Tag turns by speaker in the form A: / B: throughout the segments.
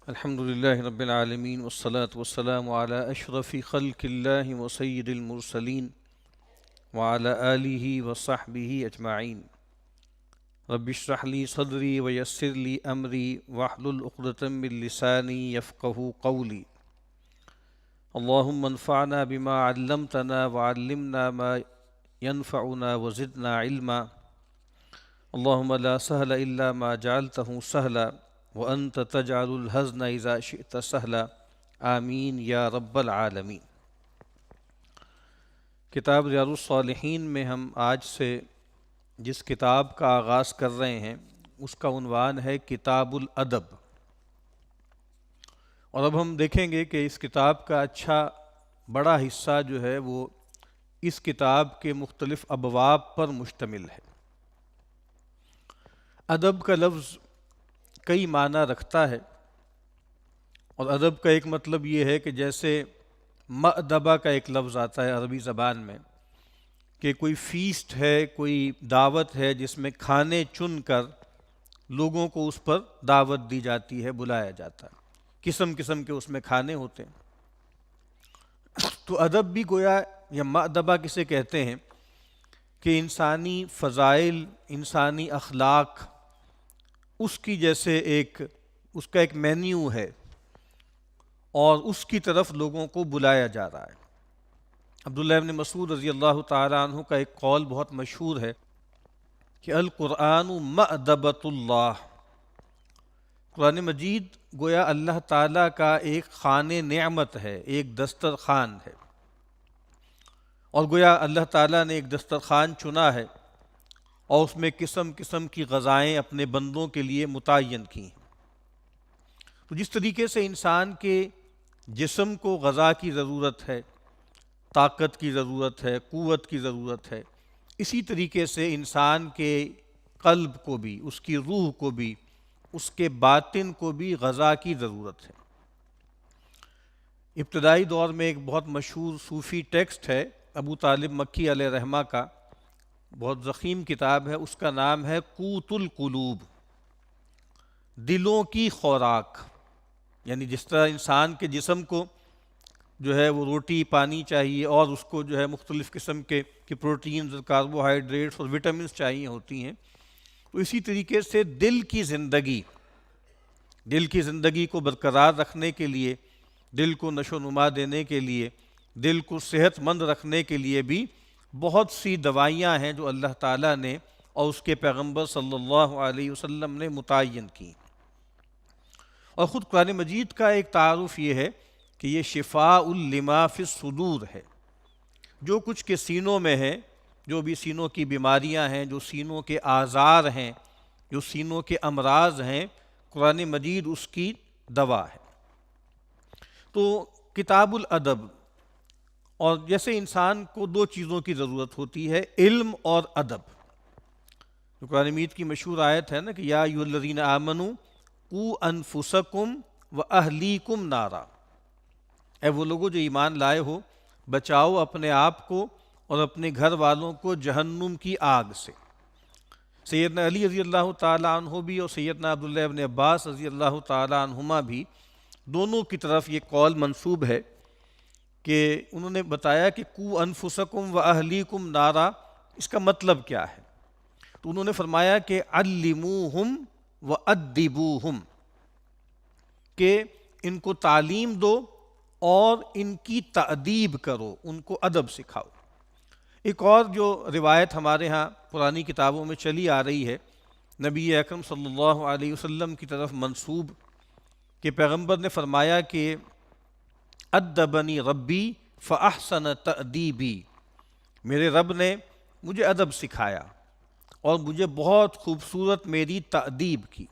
A: الحمد لله رب العالمين والصلاة والسلام على أشرف خلق الله وسيد المرسلين وعلى آله وصحبه أجمعين. رب اشرح لي صدري ويسر لي أمري واحلل عقدة من لساني يفقهوا قولي. اللهم انفعنا بما علمتنا وعلمنا ما ينفعنا وزدنا علما. اللهم لا سهل إلا ما جعلته سهلا وأنت تجعل الحزن إذا شئت سهلا آمین یا رب العالمین۔ کتاب ریاض الصالحین میں ہم آج سے جس کتاب کا آغاز کر رہے ہیں اس کا عنوان ہے کتاب الادب، اور اب ہم دیکھیں گے کہ اس کتاب کا اچھا بڑا حصہ جو ہے وہ اس کتاب کے مختلف ابواب پر مشتمل ہے۔ ادب کا لفظ کئی معنی رکھتا ہے، اور ادب کا ایک مطلب یہ ہے کہ جیسے مأدبہ کا ایک لفظ آتا ہے عربی زبان میں کہ کوئی فیسٹ ہے، کوئی دعوت ہے جس میں کھانے چن کر لوگوں کو اس پر دعوت دی جاتی ہے، بلایا جاتا ہے، قسم قسم کے اس میں کھانے ہوتے ہیں۔ تو ادب بھی گویا یا مأدبہ کسے کہتے ہیں کہ انسانی فضائل، انسانی اخلاق، اس کی جیسے اس کا ایک مینیو ہے اور اس کی طرف لوگوں کو بلایا جا رہا ہے۔ عبداللہ ابن مسعود رضی اللہ تعالیٰ عنہ کا ایک قول بہت مشہور ہے کہ القرآن مأدبۃ اللہ، قرآن مجید گویا اللہ تعالیٰ کا ایک خوان نعمت ہے، ایک دسترخوان ہے، اور گویا اللہ تعالیٰ نے ایک دسترخوان چنا ہے اور اس میں قسم قسم کی غذائیں اپنے بندوں کے لیے متعین کی ہیں۔ تو جس طریقے سے انسان کے جسم کو غذا کی ضرورت ہے، طاقت کی ضرورت ہے، قوت کی ضرورت ہے، اسی طریقے سے انسان کے قلب کو بھی، اس کی روح کو بھی، اس کے باطن کو بھی غذا کی ضرورت ہے۔ ابتدائی دور میں ایک بہت مشہور صوفی ٹیکسٹ ہے ابو طالب مکی علیہ رحمہ کا، بہت ضخیم کتاب ہے، اس کا نام ہے قوت القلوب، دلوں کی خوراک۔ یعنی جس طرح انسان کے جسم کو جو ہے وہ روٹی پانی چاہیے، اور اس کو جو ہے مختلف قسم کے پروٹینز، کاربوہائیڈریٹس اور وٹامنز چاہیے ہوتی ہیں، تو اسی طریقے سے دل کی زندگی کو برقرار رکھنے کے لیے، دل کو نشو و نما دینے کے لیے، دل کو صحت مند رکھنے کے لیے بھی بہت سی دوائیاں ہیں جو اللہ تعالیٰ نے اور اس کے پیغمبر صلی اللہ علیہ وسلم نے متعین کی۔ اور خود قرآن مجید کا ایک تعارف یہ ہے کہ یہ شفاء لما فی الصدور ہے، جو کچھ کے سینوں میں ہے، جو بھی سینوں کی بیماریاں ہیں، جو سینوں کے آزار ہیں، جو سینوں کے امراض ہیں، قرآن مجید اس کی دوا ہے۔ تو کتاب الادب، اور جیسے انسان کو دو چیزوں کی ضرورت ہوتی ہے، علم اور ادب۔ جو قرآن مجید کی مشہور آیت ہے نا کہ یا ایھا الذین آمنوا قوا انفسکم واہلیکم نارا، اے وہ لوگوں جو ایمان لائے ہو، بچاؤ اپنے آپ کو اور اپنے گھر والوں کو جہنم کی آگ سے۔ سیدنا علی رضی اللہ تعالیٰ عنہ بھی اور سیدنا عبداللہ ابن عباس رضی اللہ تعالیٰ عنہما بھی، دونوں کی طرف یہ قول منسوب ہے کہ انہوں نے بتایا کہ قوا انفسکم واہلیکم نارا، اس کا مطلب کیا ہے؟ تو انہوں نے فرمایا کہ علموہم وادبوہم، کہ ان کو تعلیم دو اور ان کی تأدیب کرو، ان کو ادب سکھاؤ۔ ایک اور جو روایت ہمارے ہاں پرانی کتابوں میں چلی آ رہی ہے، نبی اکرم صلی اللہ علیہ وسلم کی طرف منسوب، کہ پیغمبر نے فرمایا کہ ادبنی ربی فاحسن تأدیبی، میرے رب نے مجھے ادب سکھایا اور مجھے بہت خوبصورت میری تأدیب کی۔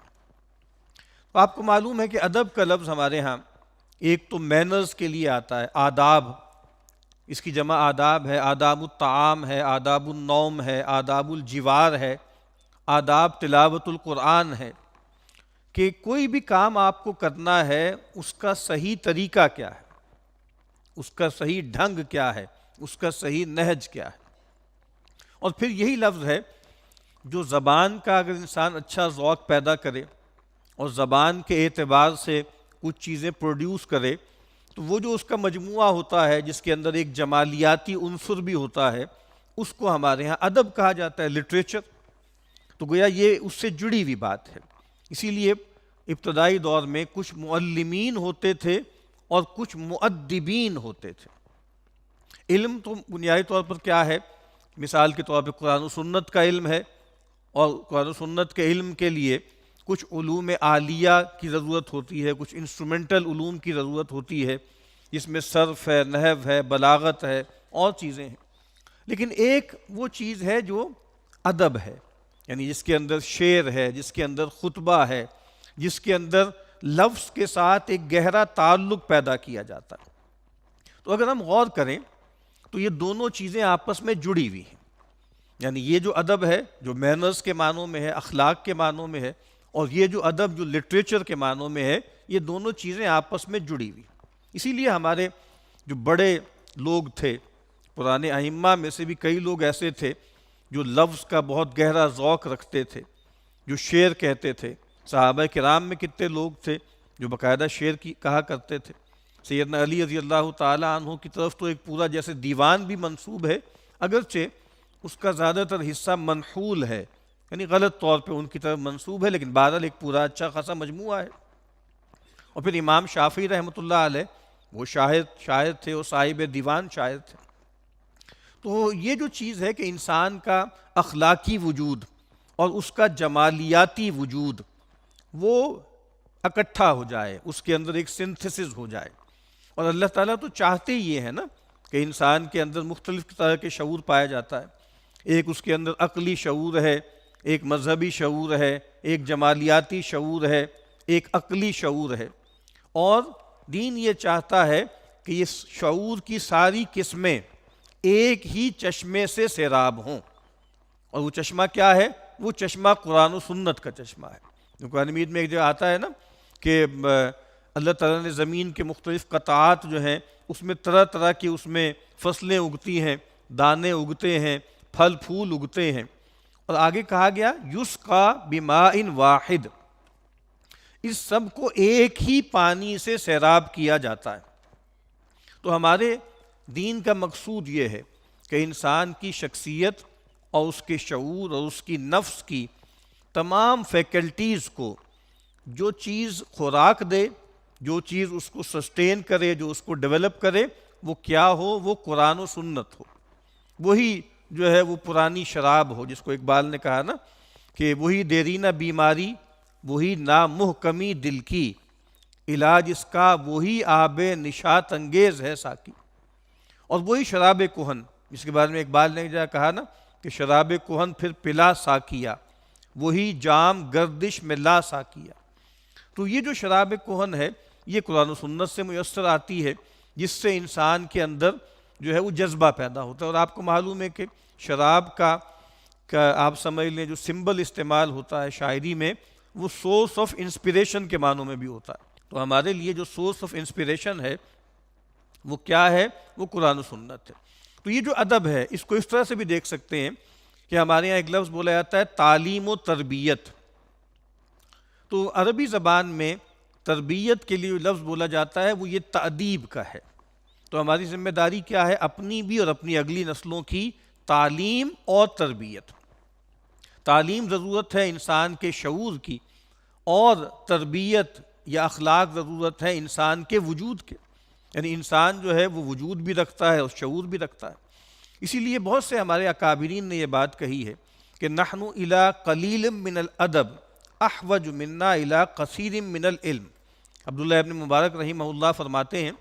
A: تو آپ کو معلوم ہے کہ ادب کا لفظ ہمارے ہاں ایک تو مینرز کے لیے آتا ہے، آداب، اس کی جمع آداب ہے، آداب الطعام ہے، آداب النوم ہے، آداب الجوار ہے، آداب تلاوت القرآن ہے، کہ کوئی بھی کام آپ کو کرنا ہے اس کا صحیح طریقہ کیا ہے، اس کا صحیح ڈھنگ کیا ہے، اس کا صحیح نہج کیا ہے۔ اور پھر یہی لفظ ہے جو زبان کا اگر انسان اچھا ذوق پیدا کرے اور زبان کے اعتبار سے کچھ چیزیں پروڈیوس کرے تو وہ جو اس کا مجموعہ ہوتا ہے جس کے اندر ایک جمالیاتی عنصر بھی ہوتا ہے اس کو ہمارے ہاں ادب کہا جاتا ہے، لٹریچر۔ تو گویا یہ اس سے جڑی ہوئی بات ہے۔ اسی لیے ابتدائی دور میں کچھ معلمین ہوتے تھے اور کچھ مؤدبین ہوتے تھے۔ علم تو بنیادی طور پر کیا ہے؟ مثال کے طور پہ قرآن و سنت کا علم ہے، اور قرآن و سنت کے علم کے لیے کچھ علوم عالیہ کی ضرورت ہوتی ہے، کچھ انسٹرومنٹل علوم کی ضرورت ہوتی ہے جس میں صرف ہے، نحو ہے، بلاغت ہے، اور چیزیں ہیں۔ لیکن ایک وہ چیز ہے جو ادب ہے، یعنی جس کے اندر شعر ہے، جس کے اندر خطبہ ہے، جس کے اندر لفظ کے ساتھ ایک گہرا تعلق پیدا کیا جاتا ہے۔ تو اگر ہم غور کریں تو یہ دونوں چیزیں آپس میں جڑی ہوئی ہیں، یعنی یہ جو ادب ہے جو مینرز کے معنوں میں ہے، اخلاق کے معنوں میں ہے، اور یہ جو ادب جو لٹریچر کے معنوں میں ہے، یہ دونوں چیزیں آپس میں جڑی ہوئی۔ اسی لیے ہمارے جو بڑے لوگ تھے پرانے ائمہ میں سے بھی کئی لوگ ایسے تھے جو لفظ کا بہت گہرا ذوق رکھتے تھے، جو شعر کہتے تھے۔ صحابہ کرام میں کتنے لوگ تھے جو باقاعدہ شعر کی کہا کرتے تھے۔ سیدنا علی رضی اللہ تعالی عنہ کی طرف تو ایک پورا جیسے دیوان بھی منسوب ہے، اگرچہ اس کا زیادہ تر حصہ منحول ہے، یعنی غلط طور پہ ان کی طرف منسوب ہے، لیکن بہرحال ایک پورا اچھا خاصا مجموعہ ہے۔ اور پھر امام شافعی رحمۃ اللہ علیہ وہ شاعر تھے، وہ صاحب دیوان شاعر تھے۔ تو یہ جو چیز ہے کہ انسان کا اخلاقی وجود اور اس کا جمالیاتی وجود وہ اکٹھا ہو جائے، اس کے اندر ایک سنتھسس ہو جائے، اور اللہ تعالیٰ تو چاہتے ہی یہ ہے نا کہ انسان کے اندر مختلف طرح کے شعور پایا جاتا ہے۔ ایک اس کے اندر عقلی شعور ہے، ایک مذہبی شعور ہے، ایک جمالیاتی شعور ہے، ایک عقلی شعور ہے، اور دین یہ چاہتا ہے کہ یہ شعور کی ساری قسمیں ایک ہی چشمے سے سیراب ہوں، اور وہ چشمہ کیا ہے؟ وہ چشمہ قرآن و سنت کا چشمہ ہے۔ قرآن مجید میں ایک جگہ آتا ہے نا کہ اللہ تعالیٰ نے زمین کے مختلف قطعات جو ہیں اس میں طرح طرح کی اس میں فصلیں اگتی ہیں، دانے اگتے ہیں، پھل پھول اگتے ہیں، اور آگے کہا گیا یسقا بماء واحد، اس سب کو ایک ہی پانی سے سیراب کیا جاتا ہے۔ تو ہمارے دین کا مقصود یہ ہے کہ انسان کی شخصیت اور اس کے شعور اور اس کی نفس کی تمام فیکلٹیز کو جو چیز خوراک دے، جو چیز اس کو سسٹین کرے، جو اس کو ڈیولپ کرے، وہ کیا ہو؟ وہ قرآن و سنت ہو، وہی جو ہے وہ پرانی شراب ہو، جس کو اقبال نے کہا نا کہ وہی دیرینہ بیماری، وہی نامحکمی دل کی، علاج اس کا وہی آب نشاط انگیز ہے ساقی۔ اور وہی شراب کہن، جس کے بارے میں اقبال نے جا کہا نا کہ شراب کہن پھر پلا ساقیا، وہی جام گردش میں لا ساقیا۔ تو یہ جو شراب کہن ہے یہ قرآن و سنت سے میسر آتی ہے، جس سے انسان کے اندر جو ہے وہ جذبہ پیدا ہوتا ہے۔ اور آپ کو معلوم ہے کہ شراب کا آپ سمجھ لیں جو سمبل استعمال ہوتا ہے شاعری میں، وہ سورس آف انسپریشن کے معنوں میں بھی ہوتا ہے۔ تو ہمارے لیے جو سورس آف انسپریشن ہے وہ کیا ہے؟ وہ قرآن و سنت ہے۔ تو یہ جو ادب ہے اس کو اس طرح سے بھی دیکھ سکتے ہیں کہ ہمارے یہاں ایک لفظ بولا جاتا ہے تعلیم و تربیت۔ تو عربی زبان میں تربیت کے لیے جو لفظ بولا جاتا ہے وہ یہ تأدیب کا ہے۔ تو ہماری ذمہ داری کیا ہے؟ اپنی بھی اور اپنی اگلی نسلوں کی تعلیم اور تربیت۔ تعلیم ضرورت ہے انسان کے شعور کی، اور تربیت یا اخلاق ضرورت ہے انسان کے وجود کے، یعنی انسان جو ہے وہ وجود بھی رکھتا ہے اور شعور بھی رکھتا ہے۔ اسی لیے بہت سے ہمارے اکابرین نے یہ بات کہی ہے کہ نحن الی قلیل من الادب احوج منا الی کثیر من العلم۔ عبداللہ ابن مبارک رحمہ اللہ فرماتے ہیں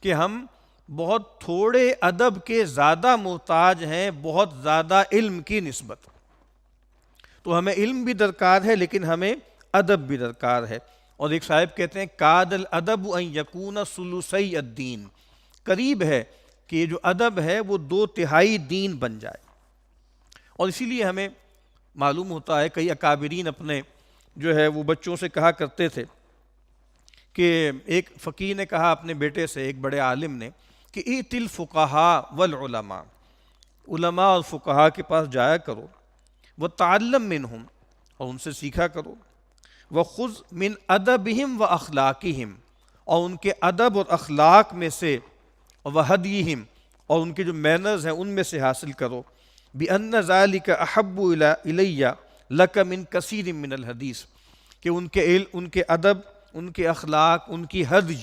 A: کہ ہم بہت تھوڑے ادب کے زیادہ محتاج ہیں بہت زیادہ علم کی نسبت۔ تو ہمیں علم بھی درکار ہے لیکن ہمیں ادب بھی درکار ہے۔ اور ایک صاحب کہتے ہیں کاد الادب ان یکون ثلثی الدین، قریب ہے کہ یہ جو ادب ہے وہ 2/3 دین بن جائے۔ اور اسی لیے ہمیں معلوم ہوتا ہے کئی اکابرین اپنے جو ہے وہ بچوں سے کہا کرتے تھے کہ ایک فقیہ نے کہا اپنے بیٹے سے، ایک بڑے عالم نے، کہ ائت الفقہاء والعلماء، علماء اور فقہاء کے پاس جایا کرو، وتعلم منہم، اور ان سے سیکھا کرو، وخذ من ادبہم واخلاقہم، اور ان کے ادب اور اخلاق میں سے، وہدیہم، اور ان کے جو مینرز ہیں ان میں سے حاصل کرو، بِأَنَّ ذَلِكَ أَحَبُّ إِلَيَّ لَكَ مِن كَثِيرٍ مِّنَ الْحَدِيثِ، کہ ان کے علم، ان کے ادب، ان کے اخلاق، ان کی ہدی،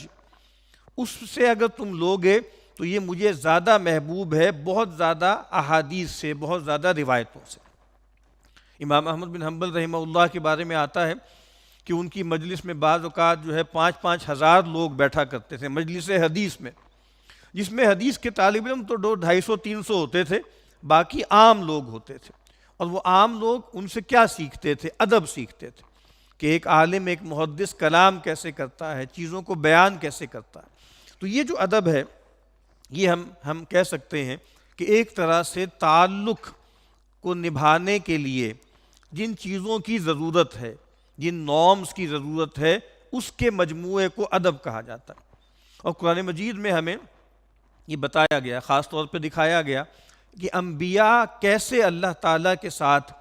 A: اس سے اگر تم لوگے تو یہ مجھے زیادہ محبوب ہے بہت زیادہ احادیث سے، بہت زیادہ روایتوں سے۔ امام احمد بن حنبل رحمہ اللہ کے بارے میں آتا ہے کہ ان کی مجلس میں بعض اوقات جو ہے 5,000 لوگ بیٹھا کرتے تھے مجلس حدیث میں، جس میں حدیث کے طالب علم تو 250-300 ہوتے تھے، باقی عام لوگ ہوتے تھے۔ اور وہ عام لوگ ان سے کیا سیکھتے تھے؟ ادب سیکھتے تھے کہ ایک عالم، ایک محدث کلام کیسے کرتا ہے، چیزوں کو بیان کیسے کرتا ہے۔ تو یہ جو ادب ہے، یہ ہم کہہ سکتے ہیں کہ ایک طرح سے تعلق کو نبھانے کے لیے جن چیزوں کی ضرورت ہے، جن نارمز کی ضرورت ہے، اس کے مجموعے کو ادب کہا جاتا ہے۔ اور قرآن مجید میں ہمیں یہ بتایا گیا، خاص طور پہ دکھایا گیا کہ انبیاء کیسے اللہ تعالیٰ کے ساتھ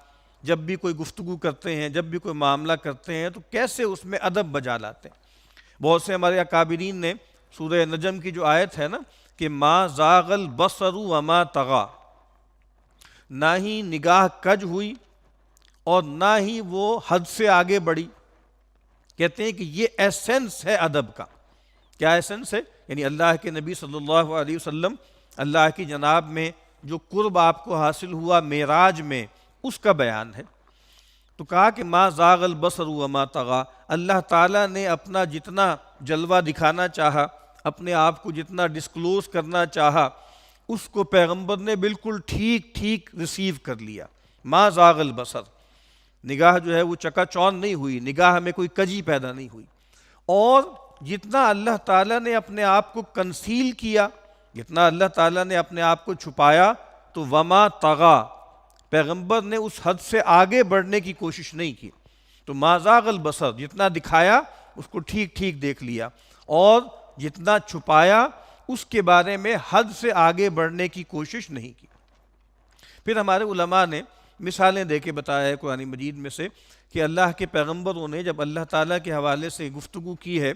A: جب بھی کوئی گفتگو کرتے ہیں، جب بھی کوئی معاملہ کرتے ہیں تو کیسے اس میں ادب بجا لاتے ہیں۔ بہت سے ہمارے اکابرین نے سورہ نجم کی جو آیت ہے نا کہ ما زاغ البصر وما طغى، نہ ہی نگاہ کج ہوئی اور نہ ہی وہ حد سے آگے بڑھی، کہتے ہیں کہ یہ ایسنس ہے ادب کا۔ کیا ایسنس ہے؟ یعنی اللہ کے نبی صلی اللہ علیہ وسلم، اللہ کی جناب میں جو قرب آپ کو حاصل ہوا معراج میں، اس کا بیان ہے۔ تو کہا کہ ما زاغ البصر وما طغى، اللہ تعالیٰ نے اپنا جتنا جلوہ دکھانا چاہا، اپنے آپ کو جتنا ڈسکلوز کرنا چاہا، اس کو پیغمبر نے بالکل ٹھیک ٹھیک ریسیو کر لیا۔ ما زاغ البصر، نگاہ جو ہے وہ چکا چون نہیں ہوئی، نگاہ میں کوئی کجی پیدا نہیں ہوئی۔ اور جتنا اللہ تعالیٰ نے اپنے آپ کو کنسیل کیا، جتنا اللہ تعالیٰ نے اپنے آپ کو چھپایا، تو وما طغى، پیغمبر نے اس حد سے آگے بڑھنے کی کوشش نہیں کی۔ تو ما زاغ البصر، جتنا دکھایا اس کو ٹھیک ٹھیک دیکھ لیا، اور جتنا چھپایا اس کے بارے میں حد سے آگے بڑھنے کی کوشش نہیں کی۔ پھر ہمارے علماء نے مثالیں دے کے بتایا ہے قرآن مجید میں سے کہ اللہ کے پیغمبروں نے جب اللہ تعالیٰ کے حوالے سے گفتگو کی ہے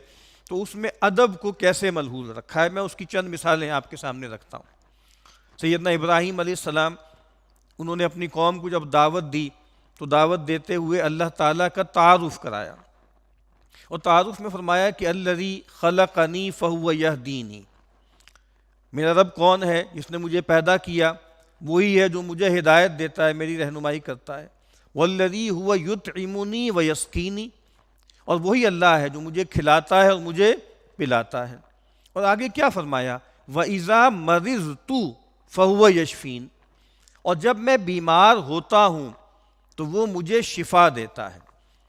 A: تو اس میں ادب کو کیسے ملحوظ رکھا ہے۔ میں اس کی چند مثالیں آپ کے سامنے رکھتا ہوں۔ سیدنا ابراہیم علیہ السلام، انہوں نے اپنی قوم کو جب دعوت دی تو دعوت دیتے ہوئے اللہ تعالیٰ کا تعارف کرایا، اور تعارف میں فرمایا کہ الذی خلقنی فہو یہدینی، میرا رب کون ہے؟ جس نے مجھے پیدا کیا وہی ہے جو مجھے ہدایت دیتا ہے، میری رہنمائی کرتا ہے۔ والذی هو یطعمنی ویسقینی، اور وہی اللہ ہے جو مجھے کھلاتا ہے اور مجھے پلاتا ہے۔ اور آگے کیا فرمایا؟ وَإِذَا مَرِضْتُ فَهُوَ يَشْفِينِ، اور جب میں بیمار ہوتا ہوں تو وہ مجھے شفا دیتا ہے۔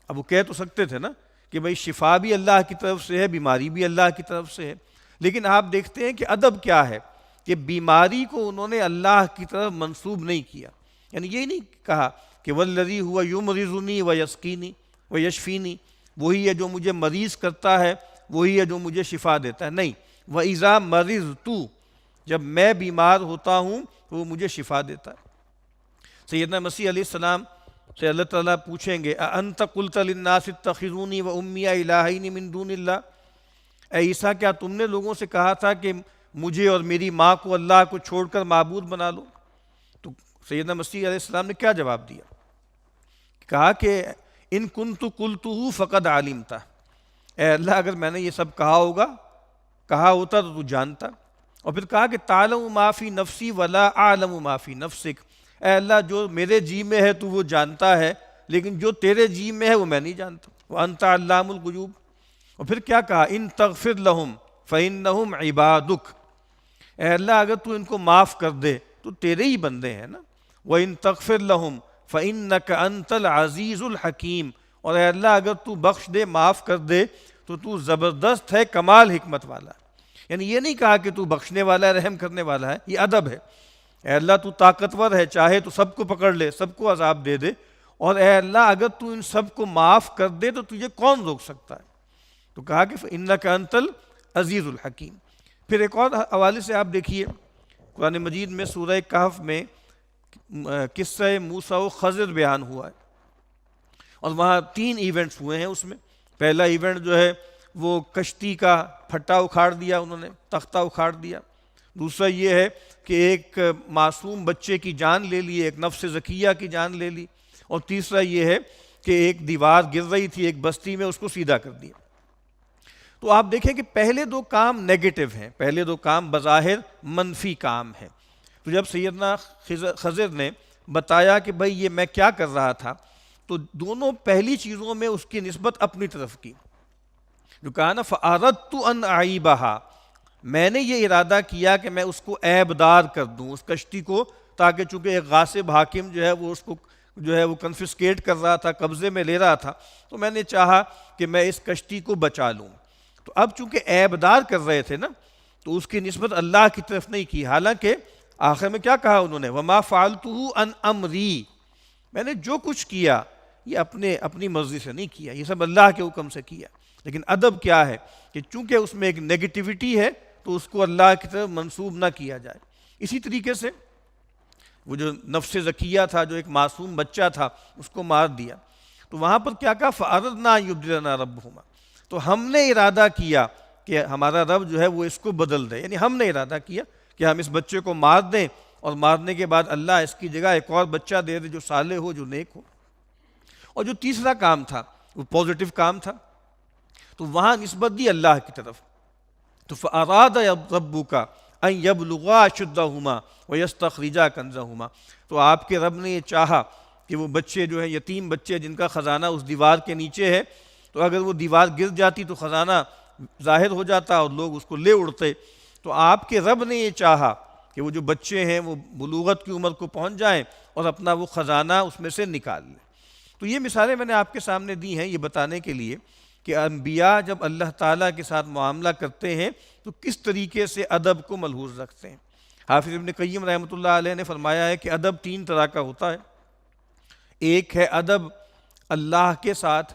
A: اب وہ کہہ تو سکتے تھے نا کہ بھئی شفا بھی اللہ کی طرف سے ہے، بیماری بھی اللہ کی طرف سے ہے، لیکن آپ دیکھتے ہیں کہ ادب کیا ہے کہ بیماری کو انہوں نے اللہ کی طرف منسوب نہیں کیا۔ یعنی یہ نہیں کہا کہ والذی هو یمرضنی ویسقینی ویشفینی، وہی ہے جو مجھے مریض کرتا ہے، وہی ہے جو مجھے شفا دیتا ہے، نہیں، وَإِذَا مَرِضْتُ، جب میں بیمار ہوتا ہوں تو وہ مجھے شفا دیتا ہے۔ سیدنا مسیح علیہ السلام سے اللہ تعالیٰ پوچھیں گے اَأَنْتَ قُلْتَ لِلنَّاسِ اتَّخِذُونِي وَأُمِّيَ إِلَٰهَيْنِ مِن دُونِ اللَّهِ، اے عیسیٰ کیا تم نے لوگوں سے کہا تھا کہ مجھے اور میری ماں کو اللہ کو چھوڑ کر معبود بنا لو؟ تو سیدنا مسیح علیہ السلام نے کیا جواب دیا؟ کہا کہ ان کنت قلتہ فقد علمتہ، اے اللہ اگر میں نے یہ سب کہا ہوتا تو جانتا۔ اور پھر کہا کہ تعلم ما فی نفسی ولا اعلم ما فی نفسک، اے اللہ جو میرے جی میں ہے تو وہ جانتا ہے، لیکن جو تیرے جی میں ہے وہ میں نہیں جانتا۔ وانت علام الغیوب۔ اور پھر کیا کہا؟ ان تغفر لہم فانہم عبادک، اے اللہ اگر تو ان کو معاف کر دے تو تیرے ہی بندے ہیں نا۔ وَإِن تَغْفِرْ لَهُمْ فَإِنَّكَ أَنْتَ الْعَزِيزُ الْحَكِيمُ، اور اے اللہ اگر تو بخش دے، معاف کر دے تو تو زبردست ہے، کمال حکمت والا ہے۔ یعنی یہ نہیں کہا کہ تو بخشنے والا ہے، رحم کرنے والا ہے، یہ ادب ہے۔ اے اللہ تو طاقتور ہے، چاہے تو سب کو پکڑ لے، سب کو عذاب دے دے، اور اے اللہ اگر تو ان سب کو معاف کر دے تو تجھے کون روک سکتا ہے؟ تو کہا کہ فَإِنَّكَ أَنْتَ الْعَزِيزُ الْحَكِيمُ۔ پھر ایک اور حوالے سے آپ دیکھیے قرآن مجید میں سورہ کہف میں قصہ موسیٰ و خضر بیان ہوا ہے، اور وہاں 3 ایونٹس ہوئے ہیں اس میں۔ پہلا ایونٹ جو ہے وہ کشتی کا پھٹا اکھاڑ دیا، انہوں نے تختہ اکھاڑ دیا۔ دوسرا یہ ہے کہ ایک معصوم بچے کی جان لے لی، ایک نفس زکیہ کی جان لے لی۔ اور تیسرا یہ ہے کہ ایک دیوار گر رہی تھی ایک بستی میں، اس کو سیدھا کر دیا۔ تو آپ دیکھیں کہ پہلے دو کام نیگیٹو ہیں، پہلے دو کام بظاہر منفی کام ہیں۔ تو جب سیدنا خضر نے بتایا کہ بھئی یہ میں کیا کر رہا تھا، تو دونوں پہلی چیزوں میں اس کی نسبت اپنی طرف کی، جو کہا نا فَأَرَدْتُ أَنْ أَعِيبَهَا، میں نے یہ ارادہ کیا کہ میں اس کو عیب دار کر دوں، اس کشتی کو، تاکہ چونکہ ایک غاصب حاکم جو ہے وہ اس کو جو ہے وہ کنفسکیٹ کر رہا تھا، قبضے میں لے رہا تھا، تو میں نے چاہا کہ میں اس کشتی کو بچا لوں۔ تو اب چونکہ عیب دار کر رہے تھے نا، تو اس کی نسبت اللہ کی طرف نہیں کی، حالانکہ آخر میں کیا کہا انہوں نے وَمَا فَعَلْتُهُ عَنْ أَمْرِي، میں نے جو کچھ کیا یہ اپنی مرضی سے نہیں کیا، یہ سب اللہ کے حکم سے کیا۔ لیکن ادب کیا ہے کہ چونکہ اس میں ایک نیگیٹیوٹی ہے تو اس کو اللہ کی طرف منسوب نہ کیا جائے۔ اسی طریقے سے وہ جو نفس زکیہ تھا، جو ایک معصوم بچہ تھا، اس کو مار دیا، تو وہاں پر کیا کہا فَأَرَدْنَا أَن يُبْدِلَنَا رَبُّهُمَا، تو ہم نے ارادہ کیا کہ ہمارا رب جو ہے وہ اس کو بدل دے، یعنی ہم نے ارادہ کیا کہ ہم اس بچے کو مار دیں، اور مارنے کے بعد اللہ اس کی جگہ ایک اور بچہ دے دے جو صالح ہو، جو نیک ہو۔ اور جو تیسرا کام تھا وہ پازیٹیو کام تھا، تو وہاں نسبت دی اللہ کی طرف۔ تو فَأَرَادَ رَبُّكَ أَن يَبْلُغَا أَشُدَّهُمَا وَيَسْتَخْرِجَا كَنزَهُمَا، تو آپ کے رب نے یہ چاہا کہ وہ بچے جو ہیں، یتیم بچے جن کا خزانہ اس دیوار کے نیچے ہے، تو اگر وہ دیوار گر جاتی تو خزانہ ظاہر ہو جاتا اور لوگ اس کو لے اڑتے، تو آپ کے رب نے یہ چاہا کہ وہ جو بچے ہیں وہ بلوغت کی عمر کو پہنچ جائیں اور اپنا وہ خزانہ اس میں سے نکال لیں۔ تو یہ مثالیں میں نے آپ کے سامنے دی ہیں یہ بتانے کے لیے کہ انبیاء جب اللہ تعالیٰ کے ساتھ معاملہ کرتے ہیں تو کس طریقے سے ادب کو ملحوظ رکھتے ہیں۔ حافظ ابن قیم رحمۃ اللہ علیہ نے فرمایا ہے کہ ادب تین طرح کا ہوتا ہے، ایک ہے ادب اللہ کے ساتھ،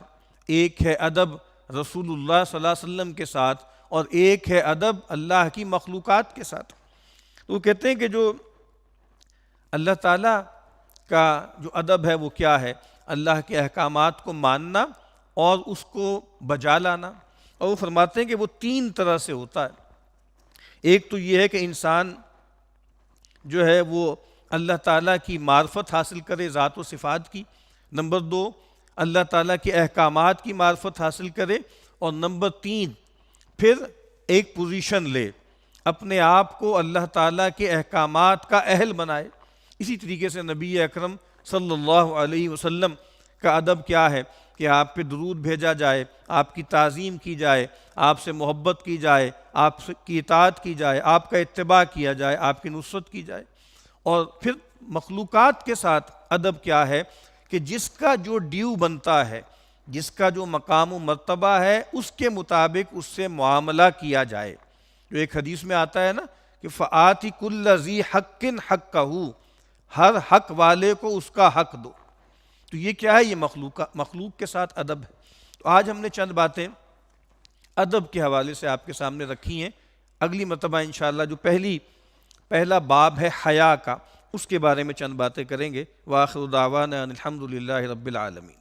A: ایک ہے ادب رسول اللہ صلی اللہ علیہ وسلم کے ساتھ، اور ایک ہے ادب اللہ کی مخلوقات کے ساتھ۔ تو وہ کہتے ہیں کہ جو اللہ تعالیٰ کا جو ادب ہے وہ کیا ہے، اللہ کے احکامات کو ماننا اور اس کو بجا لانا۔ اور وہ فرماتے ہیں کہ وہ تین طرح سے ہوتا ہے۔ ایک تو یہ ہے کہ انسان جو ہے وہ اللہ تعالیٰ کی معرفت حاصل کرے، ذات و صفات کی۔ نمبر دو، اللہ تعالیٰ کے احکامات کی معرفت حاصل کرے، اور نمبر تین، پھر ایک پوزیشن لے، اپنے آپ کو اللہ تعالیٰ کے احکامات کا اہل بنائے۔ اسی طریقے سے نبی اکرم صلی اللہ علیہ وسلم کا ادب کیا ہے کہ آپ پہ درود بھیجا جائے، آپ کی تعظیم کی جائے، آپ سے محبت کی جائے، آپ کی اطاعت کی جائے، آپ کا اتباع کیا جائے، آپ کی نصرت کی جائے۔ اور پھر مخلوقات کے ساتھ ادب کیا ہے کہ جس کا جو ڈیو بنتا ہے، جس کا جو مقام و مرتبہ ہے، اس کے مطابق اس سے معاملہ کیا جائے۔ جو ایک حدیث میں آتا ہے نا کہ فَآتِ كُلَّ ذِي حَقٍّ حَقَّهُ، ہر حق والے کو اس کا حق دو۔ تو یہ کیا ہے، یہ مخلوق کے ساتھ ادب ہے۔ تو آج ہم نے چند باتیں ادب کے حوالے سے آپ کے سامنے رکھی ہیں۔ اگلی مرتبہ انشاءاللہ جو پہلا باب ہے حیا کا، اس کے بارے میں چند باتیں کریں گے۔ وآخر دعوانا ان الحمد للہ رب العالمین۔